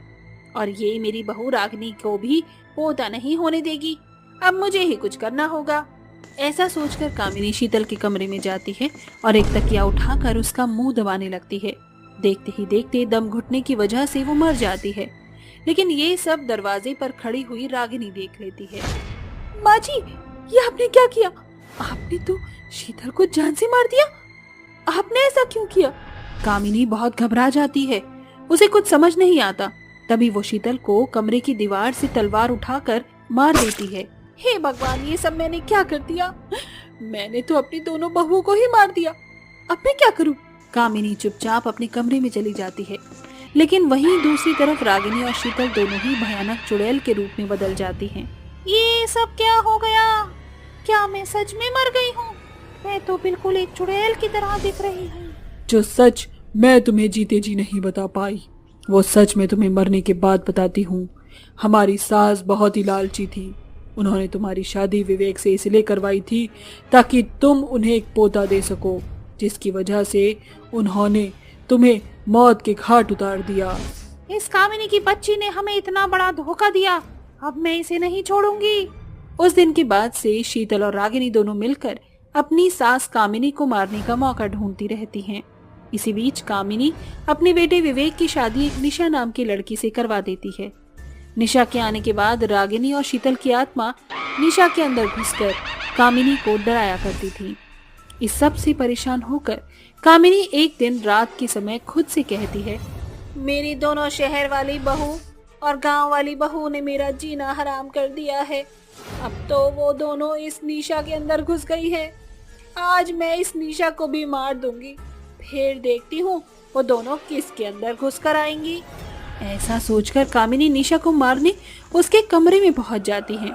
और ये मेरी बहू रागिनी को भी पोता नहीं होने देगी। अब मुझे ही कुछ करना होगा। ऐसा सोचकर कामिनी शीतल के कमरे में जाती है और एक तकिया उठाकर उसका मुंह दबाने लगती है। देखते ही देखते दम घुटने की वजह से वो मर जाती है, लेकिन ये सब दरवाजे पर खड़ी हुई रागिनी देख लेती है। माँ जी, ये आपने क्या किया? आपने तो शीतल को जान से मार दिया। आपने ऐसा क्यों किया? कामिनी बहुत घबरा जाती है, उसे कुछ समझ नहीं आता। तभी वो शीतल को कमरे की दीवार से तलवार उठाकर मार देती है। हे भगवान, ये सब मैंने क्या कर दिया? मैंने तो अपनी दोनों बहुओं को ही मार दिया। अब मैं क्या करूं? कामिनी चुपचाप अपने कमरे में चली जाती है, लेकिन वहीं दूसरी तरफ रागिनी और शीतल दोनों ही भयानक चुड़ैल के रूप में बदल जाती हैं। ये सब क्या हो गया? क्या मैं सच में मर गई हूँ? मैं तो बिल्कुल एक चुड़ैल की तरह दिख रही हूँ। जो सच मैं तुम्हें जीते जी नहीं बता पाई, वो सच मैं तुम्हें मरने के बाद बताती हूँ। हमारी सास बहुत ही लालची थी। उन्होंने तुम्हारी शादी विवेक से इसलिए करवाई थी ताकि तुम उन्हें एक पोता दे सको, जिसकी वजह से उन्होंने तुम्हें मौत के घाट उतार दिया। इस कामिनी की बच्ची ने हमें इतना बड़ा धोखा दिया, अब मैं इसे नहीं छोड़ूंगी। उस दिन के बाद से शीतल और रागिनी दोनों मिलकर अपनी सास कामिनी को मारने का मौका ढूंढती रहती हैं। इसी बीच कामिनी अपने बेटे विवेक की शादी एक निशा नाम की लड़की से करवा देती है। निशा के आने के बाद रागिनी और शीतल की आत्मा निशा के अंदर घुसकर कामिनी को डराया करती थी। इस सब से परेशान होकर कामिनी एक दिन रात के समय खुद से कहती है, मेरी दोनों शहर वाली बहू और गांव वाली बहू ने मेरा जीना हराम कर दिया है। अब तो वो दोनों इस निशा के अंदर घुस गई है। आज मैं इस निशा को भी मार दूंगी, फिर देखती हूँ वो दोनों किसके अंदर घुस कर आएंगी। ऐसा सोचकर कामिनी निशा को मारने उसके कमरे में पहुंच जाती हैं,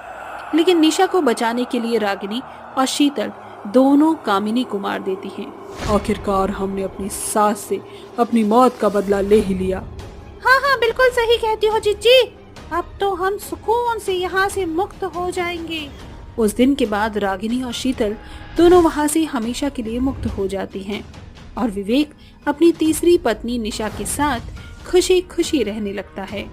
लेकिन निशा को बचाने के लिए रागिनी और शीतल दोनों कामिनी को मार देती हैं। आखिरकार हमने अपनी सास से अपनी मौत का बदला ले ही लिया। हाँ हाँ, बिल्कुल सही कहती हो जीजी। अब तो हम सुकून से यहाँ से मुक्त हो जाएंगे। उस दिन के बाद रागिनी और शीतल दोनों वहाँ से हमेशा के लिए मुक्त हो जाती हैं और विवेक अपनी तीसरी पत्नी निशा के साथ खुशी खुशी रहने लगता है।